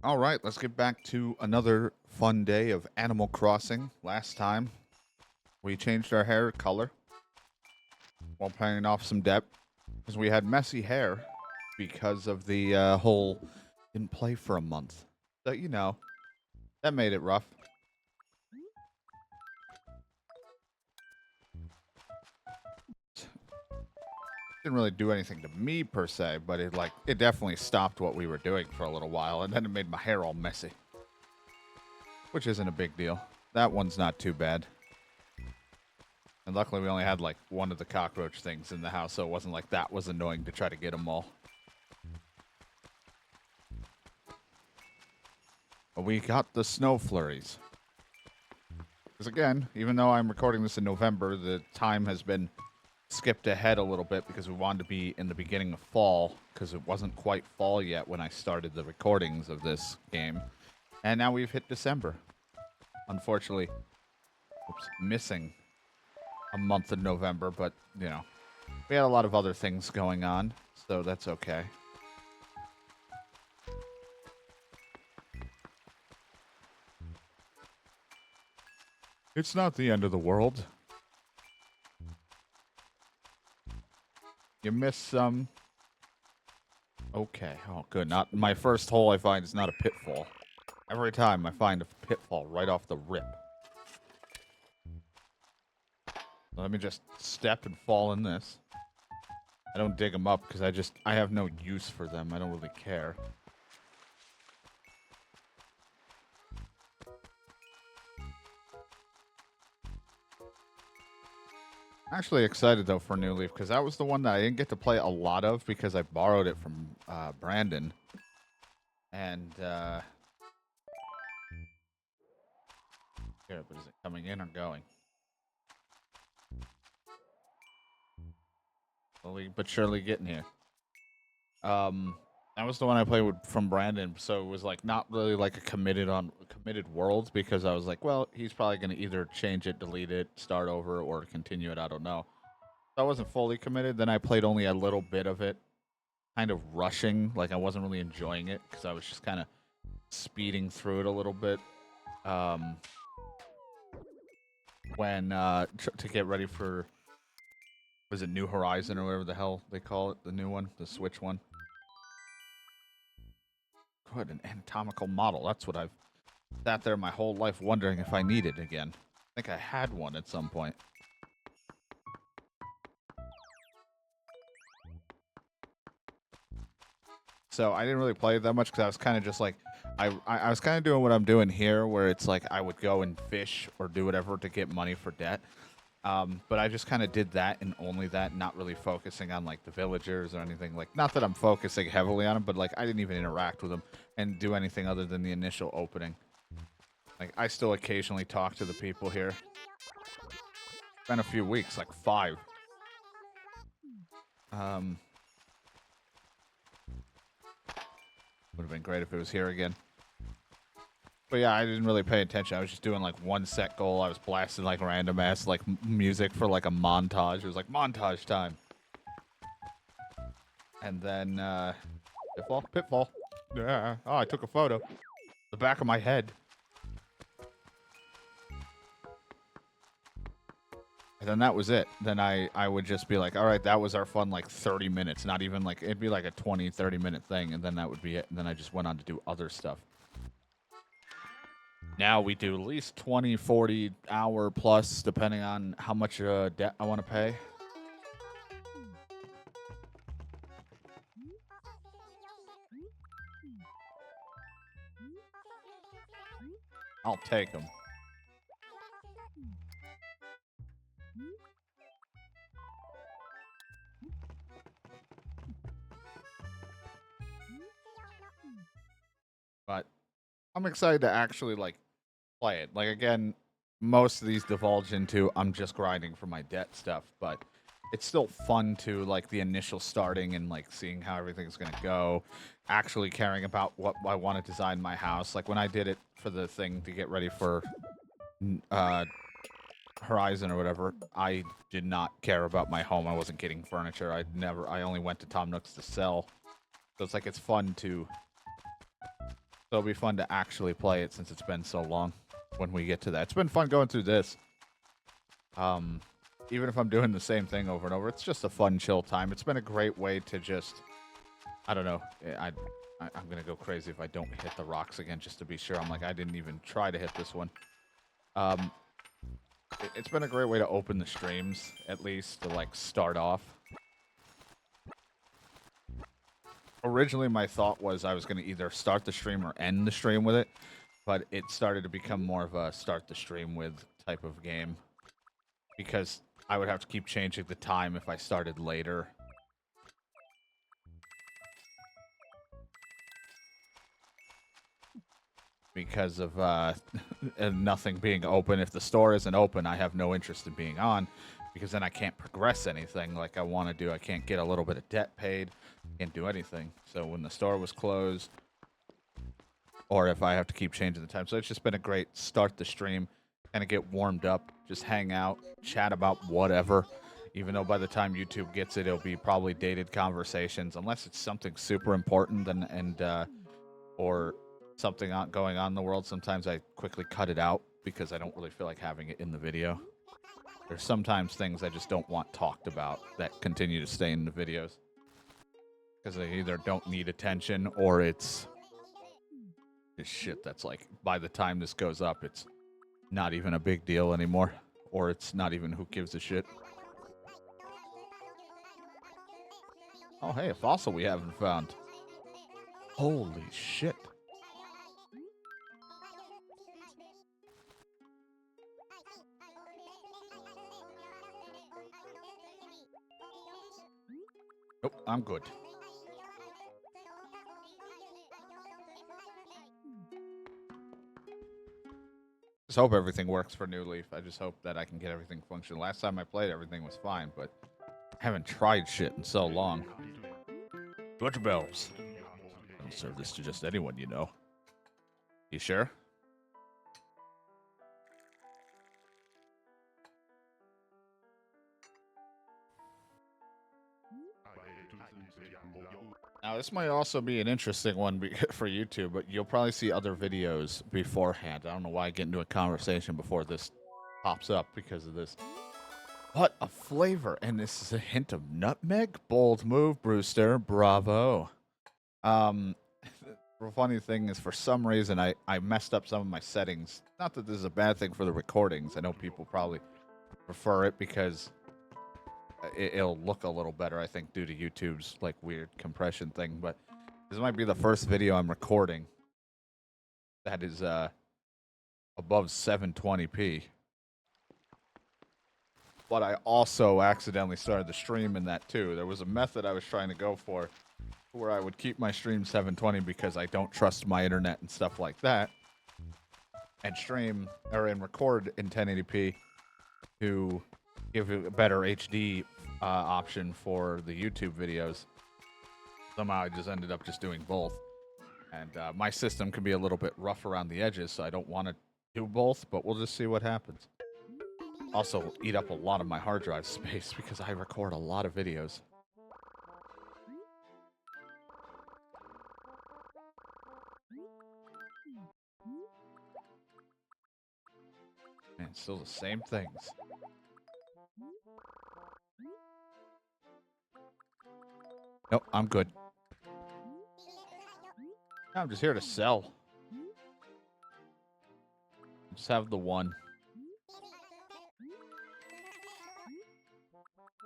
All right, let's get back to another fun day of Animal Crossing. Last time, we changed our hair color while paying off some debt because we had messy hair because of the whole didn't play for a month. So, that made it rough. Didn't really do anything to me per se, but it definitely stopped what we were doing for a little while, and then it made my hair all messy, which isn't a big deal. That one's not too bad. And luckily, we only had like one of the cockroach things in the house, so it wasn't like that was annoying to try to get them all. But we got the snow flurries. Because again, even though I'm recording this in November, the time has been skipped ahead a little bit because we wanted to be in the beginning of fall, because it wasn't quite fall yet when I started the recordings of this game. And now we've hit December. Unfortunately, missing a month in November, but, we had a lot of other things going on, so that's okay. It's not the end of the world. You miss some. Okay. Oh, good. Not my first hole I find is not a pitfall. Every time I find a pitfall right off the rip. Let me just step and fall in this. I don't dig them up because I have no use for them. I don't really care. Actually excited though for New Leaf because that was the one that I didn't get to play a lot of because I borrowed it from Brandon. And here, but is it coming in or going? Slowly but surely getting here. That was the one I played with from Brandon, so it was like not really like a committed world because I was like, well, he's probably gonna either change it, delete it, start over, or continue it. I don't know. So I wasn't fully committed. Then I played only a little bit of it, kind of rushing, like I wasn't really enjoying it because I was just kind of speeding through it a little bit. When to get ready for, was it New Horizon or whatever the hell they call it, the new one, the Switch one. Good, an anatomical model. That's what I've sat there my whole life wondering if I needed again. I think I had one at some point. So I didn't really play it that much because I was kind of just like, I was kind of doing what I'm doing here, where it's like I would go and fish or do whatever to get money for debt. But I just kind of did that and only that, not really focusing on like the villagers or anything. Like, not that I'm focusing heavily on them, but like I didn't even interact with them and do anything other than the initial opening. Like, I still occasionally talk to the people here. It's been a few weeks, like 5. Would have been great if it was here again. But yeah, I didn't really pay attention. I was just doing like one set goal. I was blasting like random ass like music for like a montage. It was like montage time. And then pitfall. Yeah. Oh, I took a photo. The back of my head. And then that was it. Then I would just be like, all right, that was our fun like 30 minutes. Not even like, it'd be like a 20, 30-minute thing. And then that would be it. And then I just went on to do other stuff. Now we do at least 20, 40 hour plus, depending on how much debt I want to pay. I'll take them. But I'm excited to actually like play it. Like, again, most of these divulge into I'm just grinding for my debt stuff, but it's still fun to like the initial starting and like seeing how everything's gonna go, actually caring about what I want to design my house. Like when I did it for the thing to get ready for Horizon or whatever, I did not care about my home. I wasn't getting furniture. I only went to Tom Nook's to sell. So it's like it's fun to So it'll be fun to actually play it since it's been so long when we get to that. It's been fun going through this. Even if I'm doing the same thing over and over, it's just a fun, chill time. It's been a great way to just, I don't know, I'm going to go crazy if I don't hit the rocks again just to be sure. I'm like, I didn't even try to hit this one. It's been a great way to open the streams, at least, to, like, start off. Originally, my thought was I was going to either start the stream or end the stream with it, but it started to become more of a start the stream with type of game. Because I would have to keep changing the time if I started later. Because of nothing being open. If the store isn't open, I have no interest in being on. Because then I can't progress anything like I want to do. I can't get a little bit of debt paid. Can't do anything. So when the store was closed, or if I have to keep changing the time. So it's just been a great start the stream. Kind of get warmed up, just hang out, chat about whatever. Even though by the time YouTube gets it, it'll be probably dated conversations, unless it's something super important or something going on in the world. Sometimes I quickly cut it out because I don't really feel like having it in the video. There's sometimes things I just don't want talked about that continue to stay in the videos because they either don't need attention or it's shit that's like by the time this goes up, it's not even a big deal anymore, or it's not even who gives a shit. Oh, hey, a fossil we haven't found. Holy shit. Nope, I'm good. Just hope everything works for New Leaf. I just hope that I can get everything functional. Last time I played, everything was fine, but I haven't tried shit in so long. Dutch bells. I don't serve this to just anyone, you know. You sure? Now, this might also be an interesting one for YouTube, but you'll probably see other videos beforehand. I don't know why I get into a conversation before this pops up because of this. What a flavor! And this is a hint of nutmeg? Bold move, Brewster. Bravo. The funny thing is, for some reason, I messed up some of my settings. Not that this is a bad thing for the recordings. I know people probably prefer it because it'll look a little better, I think, due to YouTube's like weird compression thing. But this might be the first video I'm recording that is above 720p. But I also accidentally started the stream in that too. There was a method I was trying to go for where I would keep my stream 720 because I don't trust my internet and stuff like that, and stream and record in 1080p to give you a better HD option for the YouTube videos. Somehow I just ended up just doing both. And my system can be a little bit rough around the edges, so I don't want to do both, but we'll just see what happens. Also, eat up a lot of my hard drive space because I record a lot of videos. Man, still the same things. Nope, I'm good. I'm just here to sell. Just have the one.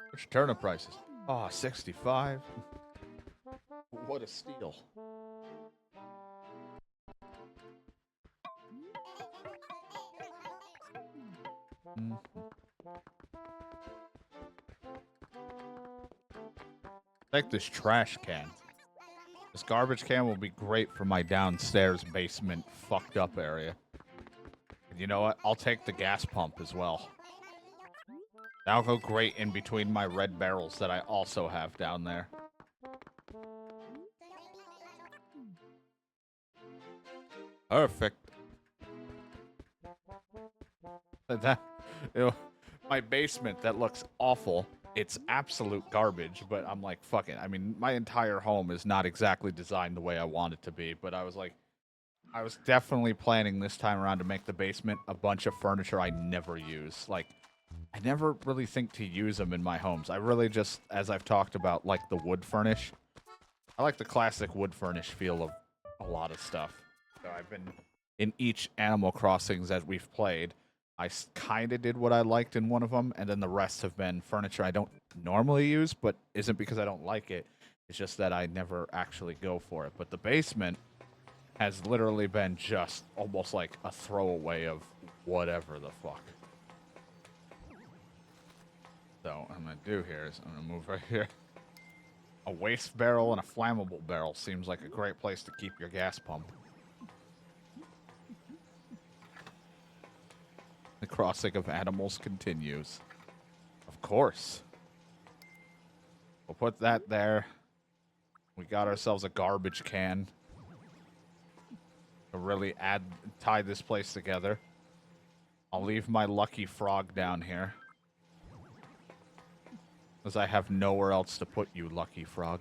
What's turnip prices? Oh, 65. What a steal. Take this trash can. This garbage can will be great for my downstairs basement fucked up area. And you know what? I'll take the gas pump as well. That'll go great in between my red barrels that I also have down there. Perfect. That, my basement that looks awful. It's absolute garbage, but I'm like, fuck it. I mean, my entire home is not exactly designed the way I want it to be, but I was like, I was definitely planning this time around to make the basement a bunch of furniture I never use. Like, I never really think to use them in my homes. I really just, as I've talked about, like the wood furnish. I like the classic wood furnish feel of a lot of stuff. So I've been in each Animal Crossings that we've played. I kind of did what I liked in one of them, and then the rest have been furniture I don't normally use, but isn't because I don't like it. It's just that I never actually go for it. But the basement has literally been just almost like a throwaway of whatever the fuck. So what I'm going to do here is I'm going to move right here. A waste barrel and a flammable barrel seems like a great place to keep your gas pump. The crossing of animals continues. Of course. We'll put that there. We got ourselves a garbage can to really tie this place together. I'll leave my lucky frog down here, because I have nowhere else to put you, lucky frog.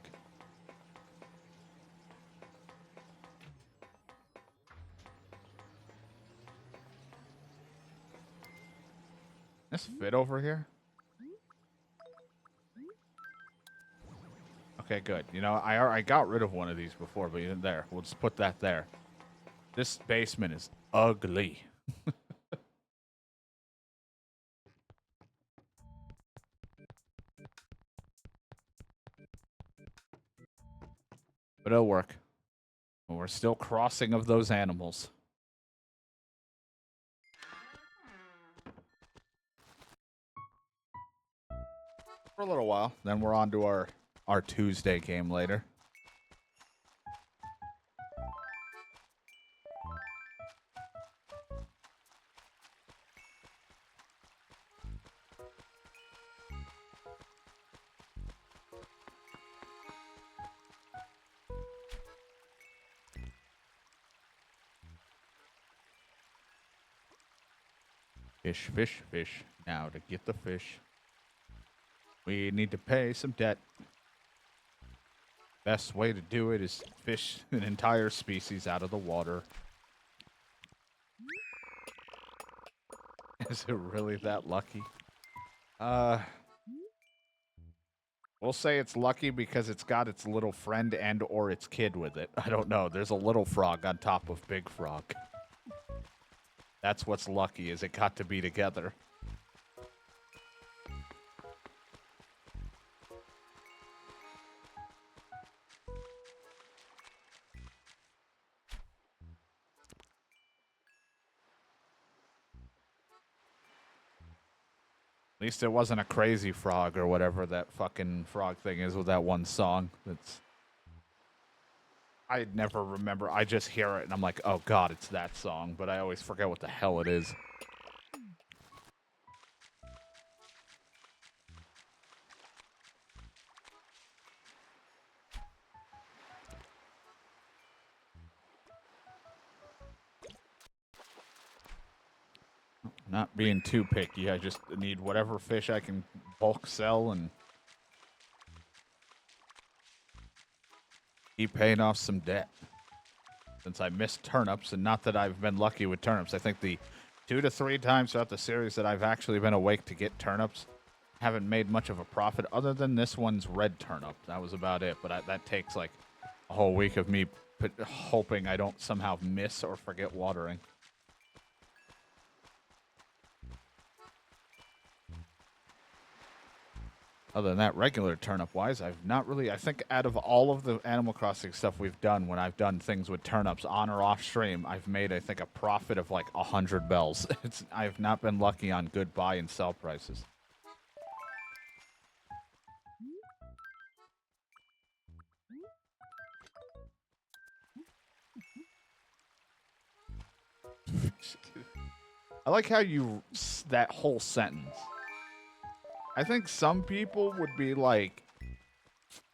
This fit over here? Okay, good. You know, I got rid of one of these before, but there. We'll just put that there. This basement is ugly. But it'll work. We're still crossing of those animals. For a little while. Then we're on to our Tuesday game later. Fish, fish, fish. Now to get the fish, we need to pay some debt. Best way to do it is fish an entire species out of the water. Is it really that lucky? We'll say it's lucky because it's got its little friend and or its kid with it. I don't know. There's a little frog on top of big frog. That's what's lucky, is it got to be together. At least it wasn't a crazy frog or whatever that fucking frog thing is with that one song. I never remember. I just hear it and I'm like, oh god, it's that song. But I always forget what the hell it is. Not being too picky. I just need whatever fish I can bulk sell and keep paying off some debt. Since I missed turnips, and not that I've been lucky with turnips. I think the 2 to 3 times throughout the series that I've actually been awake to get turnips, haven't made much of a profit other than this one's red turnip. That was about it, but that takes like a whole week of me hoping I don't somehow miss or forget watering. Other than that, regular turnip-wise, I've not really... I think out of all of the Animal Crossing stuff we've done, when I've done things with turnips on or off stream, I've made, I think, a profit of like 100 bells. I've not been lucky on good buy and sell prices. I like how you... that whole sentence. I think some people would be like,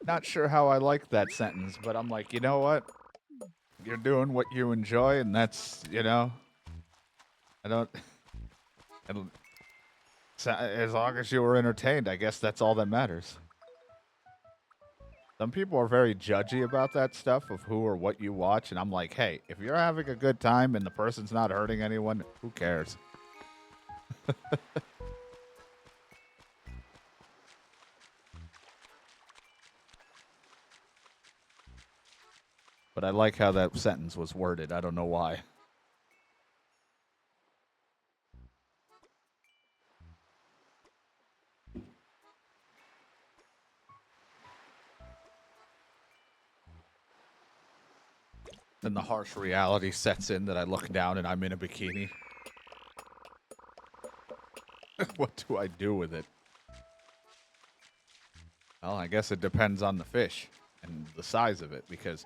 not sure how I like that sentence, but I'm like, you know what? You're doing what you enjoy, and that's, you know, I don't, as long as you were entertained, I guess that's all that matters. Some people are very judgy about that stuff of who or what you watch, and I'm like, hey, if you're having a good time and the person's not hurting anyone, who cares? But I like how that sentence was worded. I don't know why. Then the harsh reality sets in that I look down and I'm in a bikini. What do I do with it? Well, I guess it depends on the fish and the size of it, because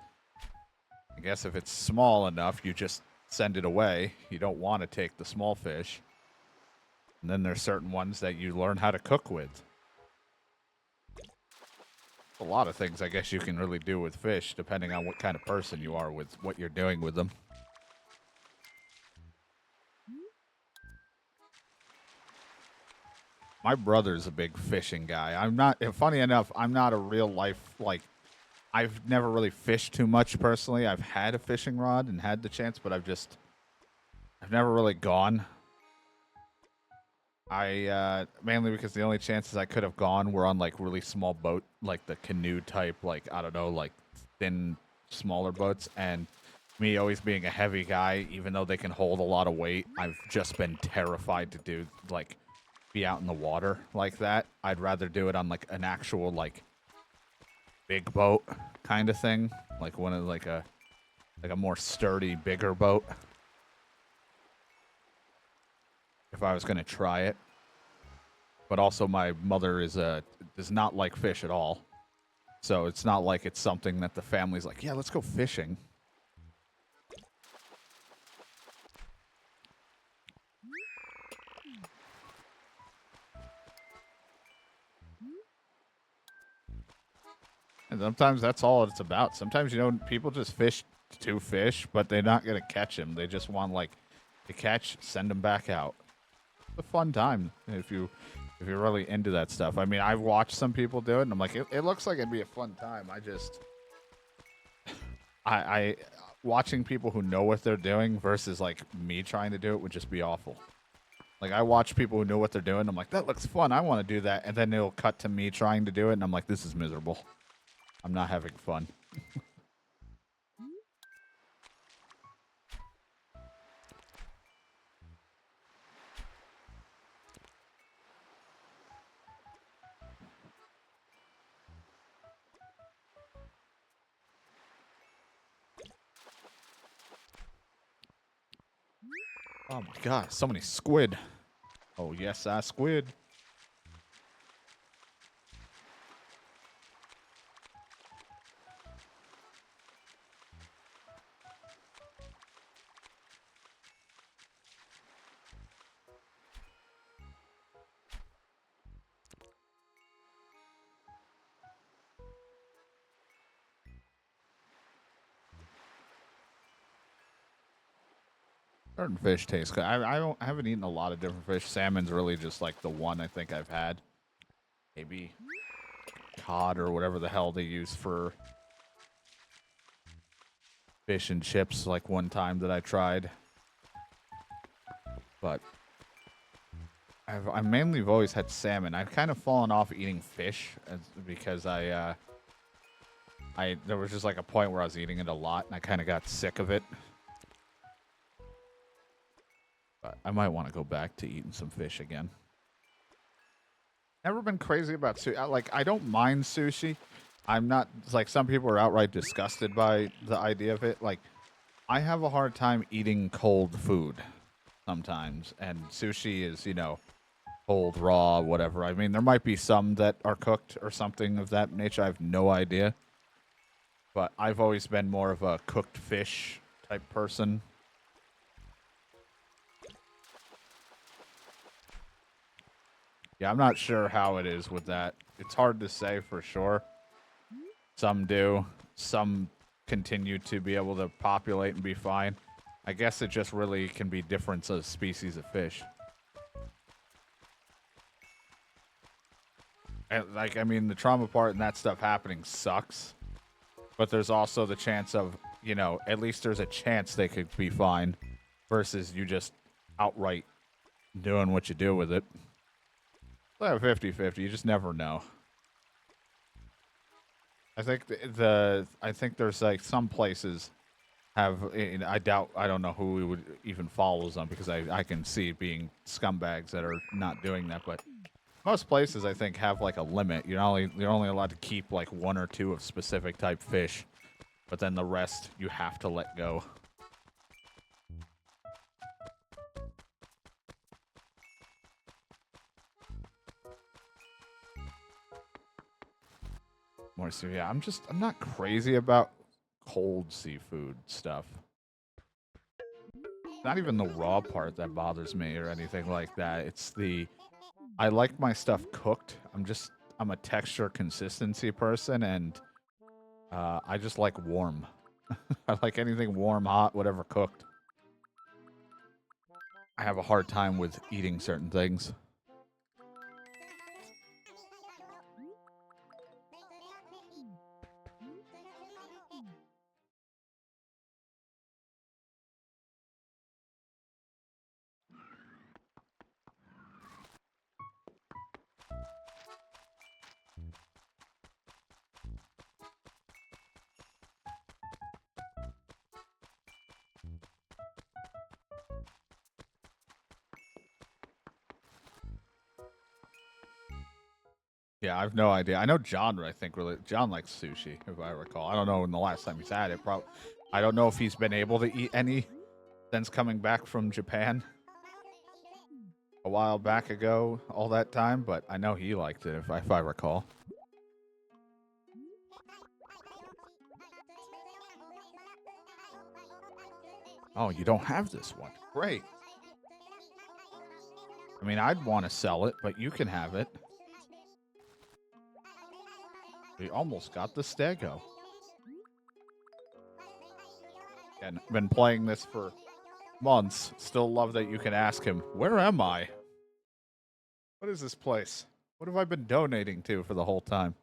I guess if it's small enough, you just send it away. You don't want to take the small fish. And then there's certain ones that you learn how to cook with. A lot of things I guess you can really do with fish, depending on what kind of person you are with what you're doing with them. My brother's a big fishing guy. I'm not, funny enough, I'm not a real life, like, I've never really fished too much personally. I've had a fishing rod and had the chance, but I've never really gone. Mainly because the only chances I could have gone were on, like, really small boat, like the canoe type, like, I don't know, like, thin, smaller boats. And me always being a heavy guy, even though they can hold a lot of weight, I've just been terrified to do, like, be out in the water like that. I'd rather do it on, like, an actual, like, big boat kind of thing, like one of like a more sturdy, bigger boat. If I was gonna try it, but also my mother does not like fish at all, so it's not like it's something that the family's like, yeah, let's go fishing. And sometimes that's all it's about. Sometimes, people just fish to fish, but they're not going to catch them. They just want, like, to catch, send them back out. It's a fun time if you're really into that stuff. I mean, I've watched some people do it, and I'm like, it looks like it'd be a fun time. I watching people who know what they're doing versus, like, me trying to do it would just be awful. Like, I watch people who know what they're doing. I'm like, that looks fun. I want to do that. And then it'll cut to me trying to do it, and I'm like, this is miserable. I'm not having fun. Oh my god, so many squid. Oh yes, squid. Certain fish taste good. I haven't eaten a lot of different fish. Salmon's really just like the one I think I've had. Maybe cod or whatever the hell they use for fish and chips, like one time that I tried. But I mainly have always had salmon. I've kind of fallen off eating fish because there was just like a point where I was eating it a lot and I kind of got sick of it. But I might want to go back to eating some fish again. Never been crazy about sushi. Like, I don't mind sushi. I'm not, like, some people are outright disgusted by the idea of it. Like, I have a hard time eating cold food sometimes. And sushi is, cold, raw, whatever. I mean, there might be some that are cooked or something of that nature. I have no idea. But I've always been more of a cooked fish type person. Yeah, I'm not sure how it is with that. It's hard to say for sure. Some do. Some continue to be able to populate and be fine. I guess it just really can be different species of fish. And, like, I mean, the trauma part and that stuff happening sucks. But there's also the chance of, you know, at least there's a chance they could be fine versus you just outright doing what you do with it. It's like 50-50. You just never know. I think I think there's like some places have, I doubt, I don't know who would even follows them because I can see being scumbags that are not doing that, but most places I think have like a limit. You're only allowed to keep like one or two of specific type fish, but then the rest you have to let go. More so, yeah. I'm not crazy about cold seafood stuff. Not even the raw part that bothers me or anything like that. It's I like my stuff cooked. I'm a texture consistency person, and I just like warm. I like anything warm, hot, whatever cooked. I have a hard time with eating certain things. Yeah, I have no idea. I know John, I think, really. John likes sushi, if I recall. I don't know when the last time he's had it. I don't know if he's been able to eat any since coming back from Japan a while back ago, all that time, but I know he liked it, if I recall. Oh, you don't have this one. Great. I mean, I'd want to sell it, but you can have it. We almost got the stego. And been playing this for months. Still love that you can ask him, where am I? What is this place? What have I been donating to for the whole time?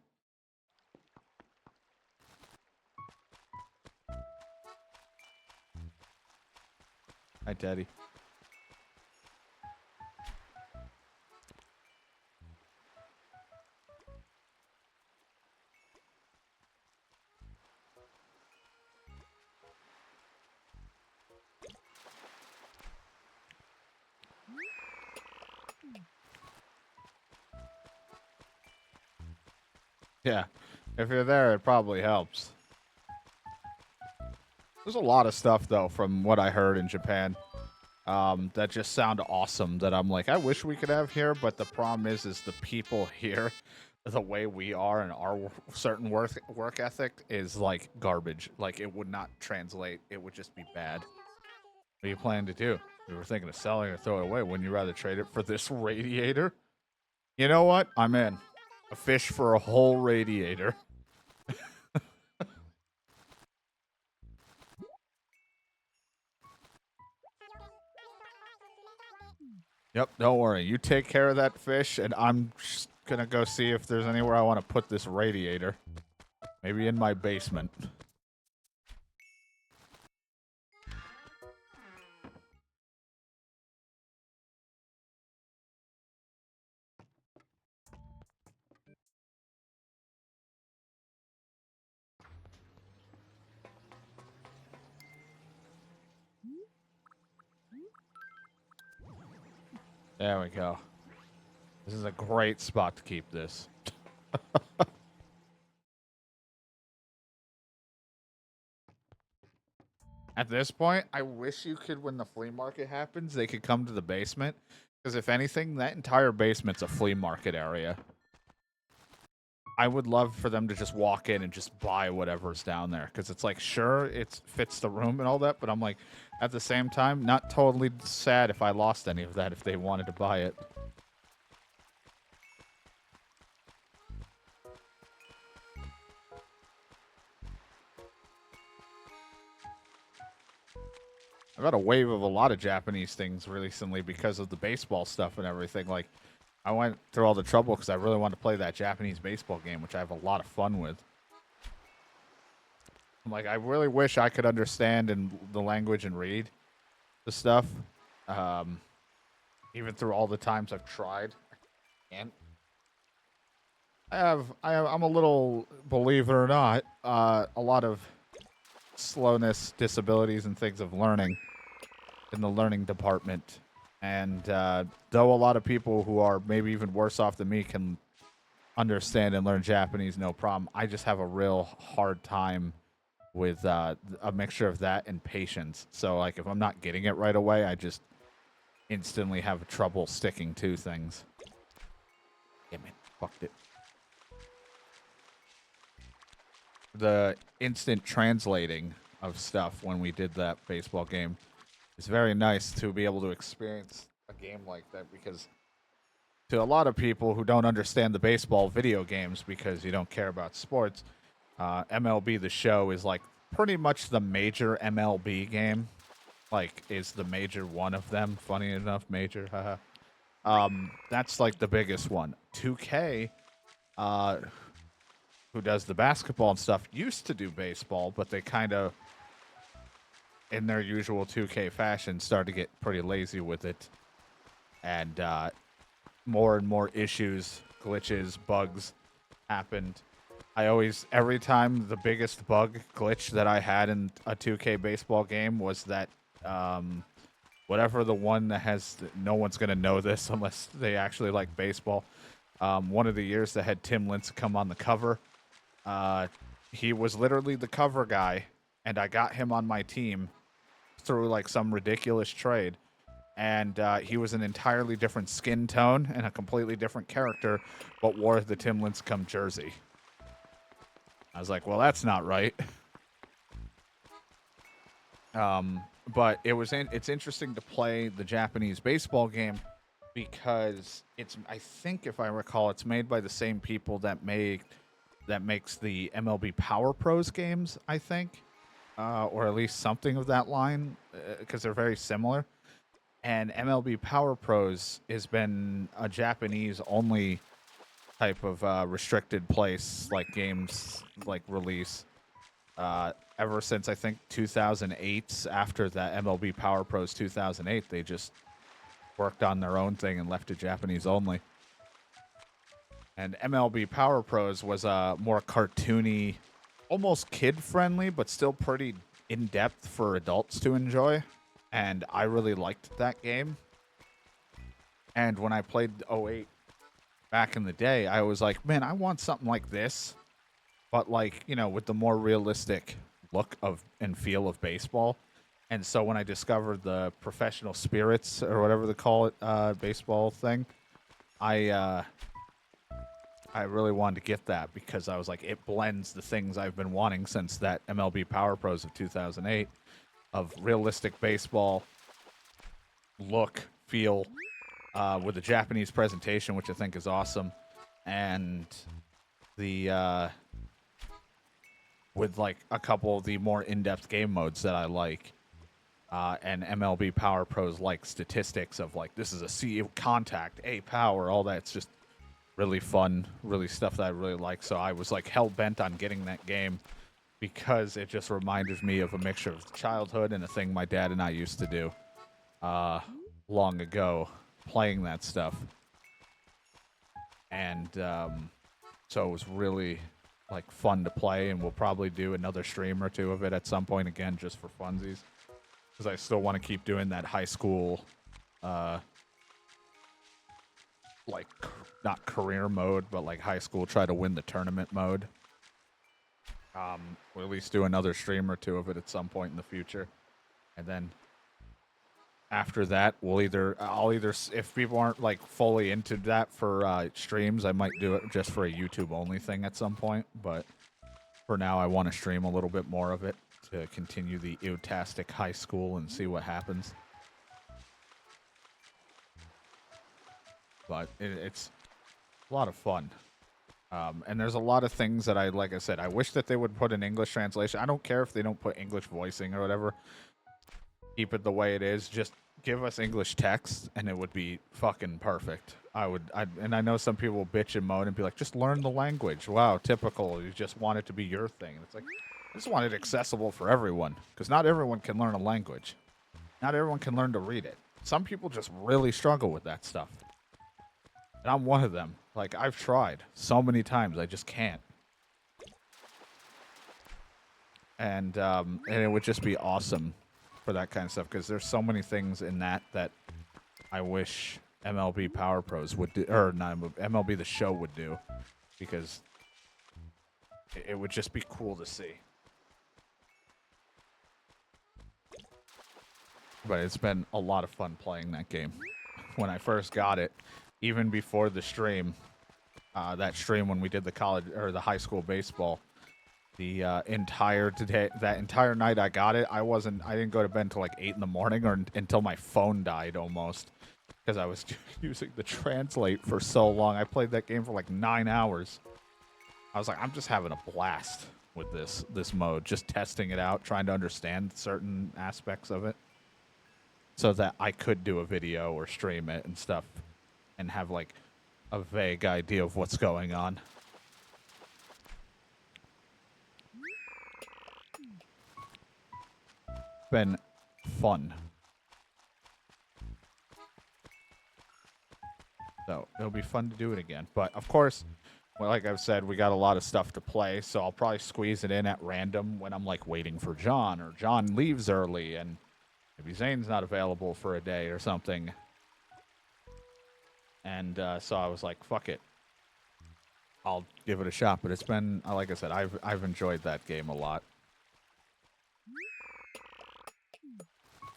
Hi, Teddy. Yeah, if you're there, it probably helps. There's a lot of stuff, though, from what I heard in Japan, that just sound awesome. That I'm like, I wish we could have here, but the problem is the people here, the way we are, and our certain work ethic is like garbage. Like it would not translate. It would just be bad. What are you planning to do? You were thinking of selling or throw it away. Wouldn't you rather trade it for this radiator? You know what? I'm in. A fish for a whole radiator. Yep, don't worry. You take care of that fish, and I'm just gonna go see if there's anywhere I want to put this radiator. Maybe in my basement. There we go. This is a great spot to keep this. At this point, I wish you could, when the flea market happens, they could come to the basement. Because if anything, that entire basement's a flea market area. I would love for them to just walk in and just buy whatever's down there. Because it's like, sure, it fits the room and all that, but I'm like, at the same time, not totally sad if I lost any of that if they wanted to buy it. I've had a wave of a lot of Japanese things recently because of the baseball stuff and everything. Like, I went through all the trouble because I really wanted to play that Japanese baseball game, which I have a lot of fun with. I'm like, I really wish I could understand the language and read the stuff. Um, Even through all the times I've tried, I can't. I'm a little, believe it or not, a lot of slowness, disabilities, and things of learning in the learning department. And though a lot of people who are maybe even worse off than me can understand and learn Japanese no problem, I just have a real hard time with a mixture of that and patience. So, like, if I'm not getting it right away, I just instantly have trouble sticking to things. Damn it. Fucked it. The instant translating of stuff when we did that baseball game is very nice to be able to experience a game like that, because to a lot of people who don't understand the baseball video games because you don't care about sports, MLB The Show is like pretty much the major MLB game. Like, is the major one of them. Funny enough, major. That's like the biggest one. 2K, who does the basketball and stuff, used to do baseball, but they kind of, in their usual 2K fashion, started to get pretty lazy with it. And more and more issues, glitches, bugs happened. Every time, the biggest bug glitch that I had in a 2K baseball game was that whatever the one that has, no one's going to know this unless they actually like baseball. One of the years that had Tim Lincecum on the cover. He was literally the cover guy, and I got him on my team through like some ridiculous trade. And he was an entirely different skin tone and a completely different character, but wore the Tim Lincecum jersey. I was like, well, that's not right. But it's interesting to play the Japanese baseball game because I think if I recall, it's made by the same people that makes the MLB Power Pros games, I think, or at least something of that line, because they're very similar. And MLB Power Pros has been a Japanese only type of restricted place, like games like release, ever since I think 2008. After that MLB Power Pros 2008, they just worked on their own thing and left it Japanese only. And MLB Power Pros was a more cartoony, almost kid-friendly, but still pretty in-depth for adults to enjoy. And I really liked that game. And when I played 08 back in the day, I was like, man, I want something like this, but like, with the more realistic look of and feel of baseball. And so when I discovered the professional spirits, or whatever they call it, baseball thing, I really wanted to get that because I was like, it blends the things I've been wanting since that MLB Power Pros of 2008 of realistic baseball look, feel, with a Japanese presentation, which I think is awesome, and the with like a couple of the more in-depth game modes that I like, and MLB Power Pros like statistics of like this is a C contact, A power, all that. It's just really fun, really stuff that I really like. So I was like hell bent on getting that game because it just reminded me of a mixture of childhood and a thing my dad and I used to do long ago, playing that stuff. And so it was really like fun to play, and we'll probably do another stream or two of it at some point again, just for funsies, because I still want to keep doing that high school, like not career mode, but like high school try to win the tournament mode. We'll at least do another stream or two of it at some point in the future, and then after that, I'll either, if people aren't like fully into that for streams, I might do it just for a YouTube only thing at some point. But for now, I want to stream a little bit more of it to continue the eotastic high school and see what happens. But it's a lot of fun. And there's a lot of things that like I said, I wish that they would put an English translation. I don't care if they don't put English voicing or whatever. keep it the way it is. Just give us English text, and it would be fucking perfect. And I know some people bitch and moan and be like, just learn the language. Wow, typical. You just want it to be your thing. And it's like, I just want it accessible for everyone, because not everyone can learn a language. Not everyone can learn to read it. Some people just really struggle with that stuff. And I'm one of them. Like, I've tried so many times, I just can't. And it would just be awesome for that kind of stuff, because there's so many things in that I wish MLB Power Pros would do, or not MLB The Show would do, because it would just be cool to see. But it's been a lot of fun playing that game. When I first got it, even before the stream, that stream when we did the college or the high school baseball, that entire night I got it, I didn't go to bed until like 8 in the morning or until my phone died almost, because I was using the translate for so long. I played that game for like 9 hours. I was like, I'm just having a blast with this mode, just testing it out, trying to understand certain aspects of it, so that I could do a video or stream it and stuff, and have like a vague idea of what's going on. Been fun. So it'll be fun to do it again. But of course, well, like I've said, we got a lot of stuff to play, so I'll probably squeeze it in at random when I'm like waiting for John, or John leaves early and maybe Zane's not available for a day or something. And so I was like, fuck it, I'll give it a shot. But it's been, like I said, I've enjoyed that game a lot.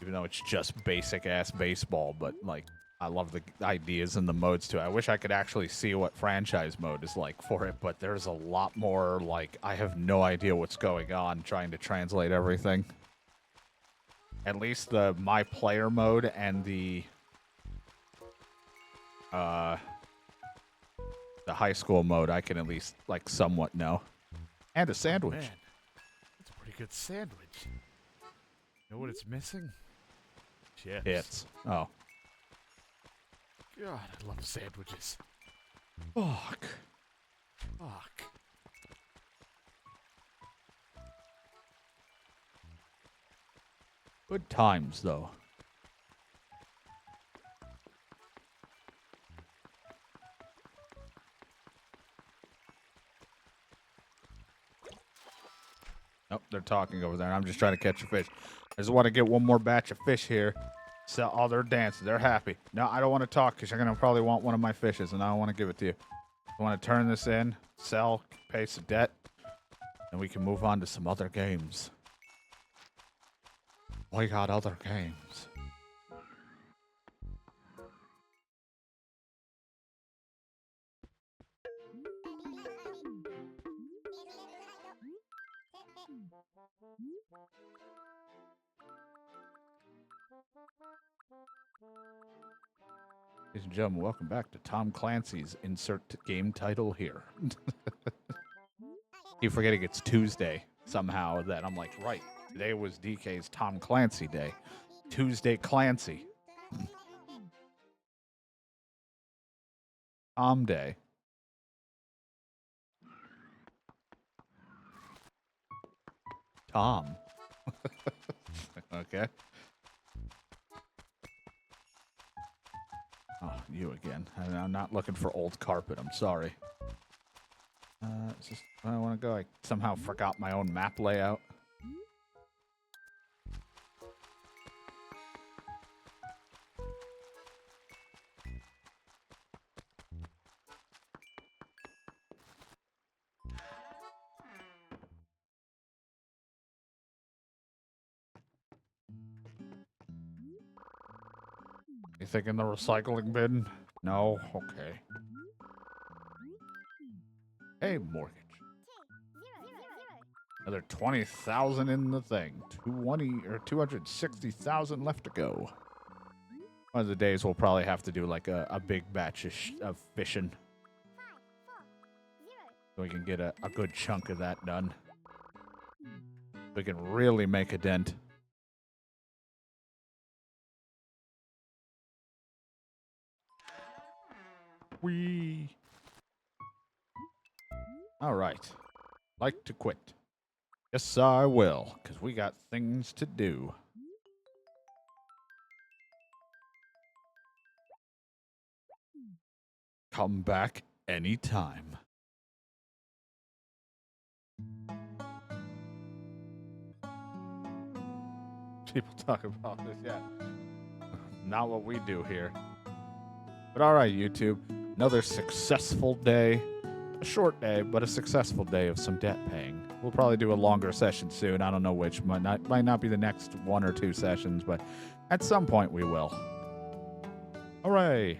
Even though it's just basic ass baseball, but like I love the ideas and the modes too. I wish I could actually see what franchise mode is like for it, but there's a lot more, like, I have no idea what's going on trying to translate everything. At least the my player mode and the high school mode I can at least like somewhat know. And a sandwich. Man, that's a pretty good sandwich. You know what it's missing? Chips. Hits. Oh. God, I love sandwiches. Fuck. Fuck. Good times, though. Nope, they're talking over there. I'm just trying to catch a fish. I just want to get one more batch of fish here. So, oh, they're dancing. They're happy. No, I don't want to talk because you're going to probably want one of my fishes, and I don't want to give it to you. I want to turn this in, sell, pay some debt, and we can move on to some other games. We got other games. Ladies and gentlemen, welcome back to Tom Clancy's Insert Game Title here. Keep forgetting it's Tuesday somehow, that I'm like, right, today was DK's Tom Clancy Day. Tuesday Clancy. Tom Day. Tom. Okay. Oh, you again. I'm not looking for old carpet. I'm sorry. It's just where I want to go. I somehow forgot my own map layout. You think in the recycling bin? No? Okay. Hey, mortgage. Another 20,000 in the thing. 260,000 left to go. One of the days we'll probably have to do like a big batch of fishing. So we can get a good chunk of that done. We can really make a dent. Whee! All right. Like to quit. Yes, I will, because we got things to do. Come back anytime. People talk about this, yeah. Not what we do here. But all right, YouTube. Another successful day. A short day, but a successful day of some debt paying. We'll probably do a longer session soon. I don't know which. Might not be the next 1 or 2 sessions, but at some point we will. Hooray!